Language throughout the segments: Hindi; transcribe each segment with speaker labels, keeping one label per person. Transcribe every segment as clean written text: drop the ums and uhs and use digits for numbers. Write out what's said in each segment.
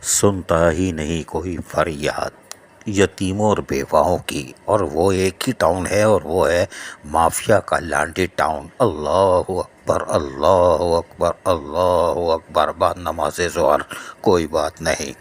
Speaker 1: सुनता ही नहीं कोई फरियाद यतीमों और बेवाओं की। और वो एक ही टाउन है और वो है माफिया का लांडी टाउन। अल्लाह अकबर अल्लाह अकबर अल्लाह अकबर बाद नमाज ज़ोहर। कोई बात नहीं,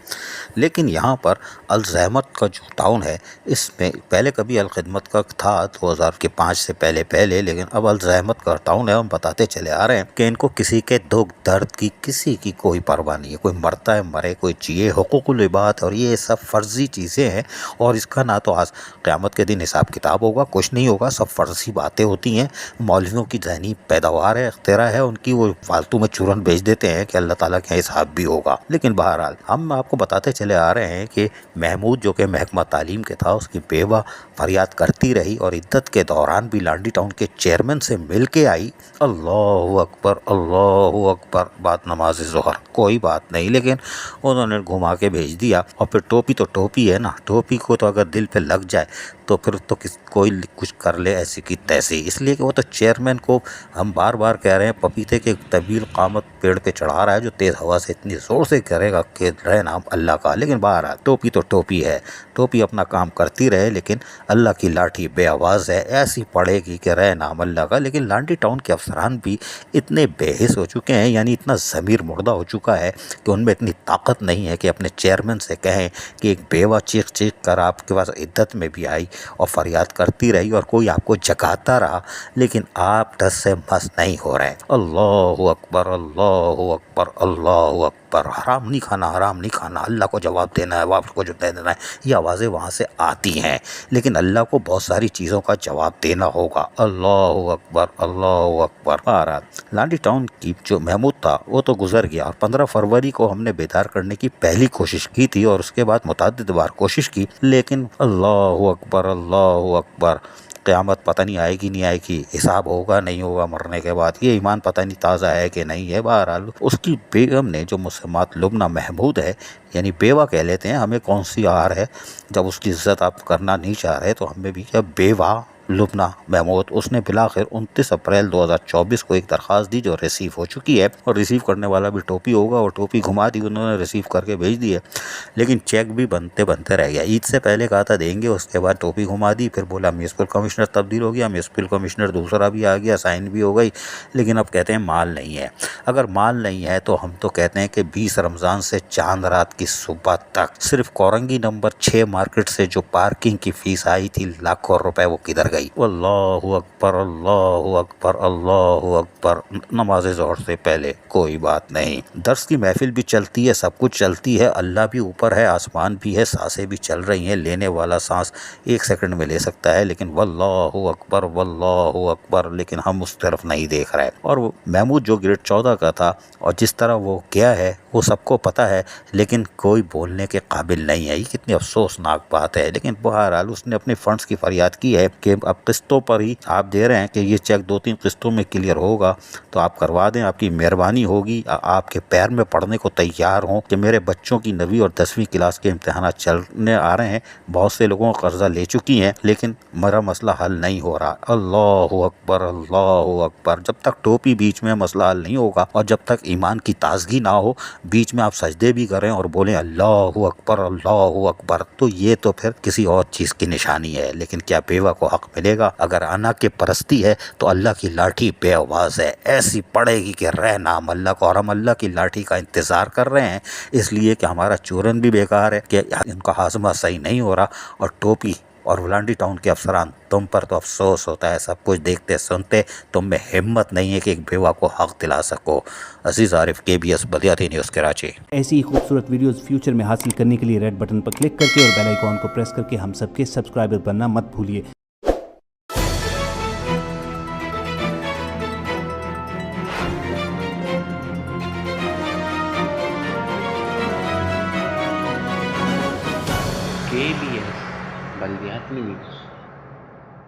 Speaker 1: लेकिन यहाँ पर अल-ज़हमत का जो टाउन है इसमें पहले कभी अल-ख़िदमत का था 2005 से पहले, लेकिन अब अल-ज़हमत का टाउन है। हम बताते चले आ रहे हैं कि इनको किसी के दुख दर्द की किसी की कोई परवाह नहीं है। कोई मरता है मरे, कोई जिए, हुकूकुल इबाद और ये सब फ़र्ज़ी चीज़ें हैं। और इसका ना तो आज क़यामत के दिन हिसाब किताब होगा, कुछ नहीं होगा, सब फ़र्ज़ी बातें होती हैं। मौलवियों की ज़हनी पैदावार है, इख्तिरा है उनकी, वो फालतू में चूरन भेज देते हैं कि अल्लाह ताला के हिसाब भी होगा। लेकिन बहरहाल हम आपको बताते चले आ रहे हैं कि महमूद जो कि महकमा तालीम के था, उसकी बेवा फरियाद करती रही और इद्दत के दौरान भी लांडी टाउन के चेयरमैन से मिल के आई। अल्लाह अकबर बाद नमाज ज़ोहर। कोई बात नहीं, लेकिन उन्होंने घुमा के भेज दिया। और फिर टोपी तो टोपी है ना, टोपी को तो अगर दिल पे लग जाए तो फिर तो कोई कुछ कर ले ऐसी की तैसी। इसलिए कि वो तो चेयरमैन को हम बार बार कह रहे हैं, पपीते के तवील कामत पेड़ पे चढ़ा रहा है जो तेज़ हवा से इतनी ज़ोर से करेगा कि रहे नाम अल्लाह का। लेकिन बहरहाल टोपी तो टोपी है, टोपी अपना काम करती रहे, लेकिन अल्लाह की लाठी बेआवाज़ है, ऐसी पड़ेगी कि रहे नाम अल्लाह का। लेकिन लांडी टाउन के अफसरान भी इतने बेहिस हो चुके हैं, यानी इतना ज़मीर मुर्दा हो चुका है कि उनमें इतनी ताकत नहीं है कि अपने चेयरमैन से कहें कि एक बेवा चीख चीख कर आपके पास इद्दत में भी आई और फरियाद करती रही और कोई आपको जगाता रहा, लेकिन आप डस से मस नहीं हो रहे। अल्लाह अकबर अल्लाह अकबर अल्लाह अकबर। हराम नहीं खाना, हराम नहीं खाना, अल्लाह को जवाब देना है, वापस को जो दे देना है। ये आवाज़ें वहाँ से आती हैं, लेकिन अल्लाह को बहुत सारी चीज़ों का जवाब देना होगा। अल्लाह अकबर अल्लाह अकबर। लांडी टाउन की जो महमूद था वो तो गुजर गया और 15 फरवरी को हमने बेदार करने की पहली कोशिश की थी और उसके बाद मुतअद्दिद बार कोशिश की, लेकिन अल्लाह अकबर अल्लाह अकबर। क़यामत पता नहीं आएगी नहीं आएगी, हिसाब होगा नहीं होगा मरने के बाद, ये ईमान पता नहीं ताज़ा है कि नहीं है। बहरहाल उसकी बेगम ने, जो मुसम्मात लुब्ना महमूद है, यानी बेवा कह लेते हैं, हमें कौन सी आर है जब उसकी इज़्ज़त आप करना नहीं चाह रहे तो हमें भी क्या बेवा लुब्ना महमूद, उसने बिलाखिर 29 अप्रैल 2024 को एक दरख्वास्त दी जो रिसीव हो चुकी है। और रिसीव करने वाला भी टोपी होगा और टोपी घुमा दी, उन्होंने रिसीव करके भेज दी है। लेकिन चेक भी बनते बनते रह गया। ईद से पहले कहा था देंगे, उसके बाद टोपी घुमा दी, फिर बोला म्यूनसिपल कमिश्नर तब्दील हो गया, म्यूनसिपल कमिश्नर दूसरा भी आ गया, साइन भी हो गई, लेकिन अब कहते हैं माल नहीं है। अगर माल नहीं है तो हम तो कहते हैं कि 20 रमज़ान से चांद रात की सुबह तक सिर्फ कोरंगी नंबर 6 मार्केट से जो पार्किंग की फ़ीस आई थी लाखों रुपए, वो किधर गई? अल्लाहु अकबर अल्लाहु अकबर अल्लाहु अकबर। नमाज ज़ोहर से पहले कोई बात नहीं, दर्स की महफिल भी चलती है, सब कुछ चलती है, अल्लाह भी ऊपर है, आसमान भी है, सांसें भी चल रही हैं। लेने वाला सांस 1 सेकंड में ले सकता है, लेकिन वल्लाहु अकबर, लेकिन हम उस तरफ नहीं देख रहे। और वो महमूद जो ग्रेड 14 का था और जिस तरह वो गया है वो सबको पता है, लेकिन कोई बोलने के काबिल नहीं है। ये कितनी अफसोसनाक बात है। लेकिन बहरहाल उसने अपने फंड्स की फरियाद की है कि अब किस्तों पर ही आप दे रहे हैं कि ये चेक 2-3 किस्तों में क्लियर होगा तो आप करवा दें, आपकी मेहरबानी होगी। आपके पैर में पड़ने को तैयार हों कि मेरे बच्चों की 9वीं और 10वीं क्लास के इम्तहान चलने आ रहे हैं, बहुत से लोगों का कर्जा ले चुकी हैं, लेकिन मेरा मसला हल नहीं हो रहा। अल्लाहु अकबर अल्लाहु अकबर। जब तक टोपी बीच में मसला हल नहीं होगा और जब तक ईमान की ताजगी ना हो, बीच में आप सजदे भी करें और बोलें अल्लाहु अकबर, तो ये तो फिर किसी और चीज़ की निशानी है। लेकिन क्या बेवा को हक मिलेगा? अगर अना के परस्ती है तो अल्लाह की लाठी बेआवाज़ है, ऐसी पड़ेगी कि रह नाम अल्लाह को। और हम अल्लाह की लाठी का इंतज़ार कर रहे हैं, इसलिए कि हमारा चूरन भी बेकार है कि इनका हाजमा सही नहीं हो रहा। और टोपी और लांडी टाउन के अफसरान, तुम पर तो अफसोस होता है, सब कुछ देखते सुनते तुम में हिम्मत नहीं है कि एक बेवा को हक दिला सको। अजीज़ आरिफ, KBS बलियाती न्यूज़ कराची।
Speaker 2: ऐसी ही खूबसूरत वीडियोस फ्यूचर में हासिल करने के लिए रेड बटन पर क्लिक करके और बेल आइकॉन को प्रेस करके हम सबके सब्सक्राइबर बनना मत भूलिए।
Speaker 3: KBS बलियाती न्यूज़।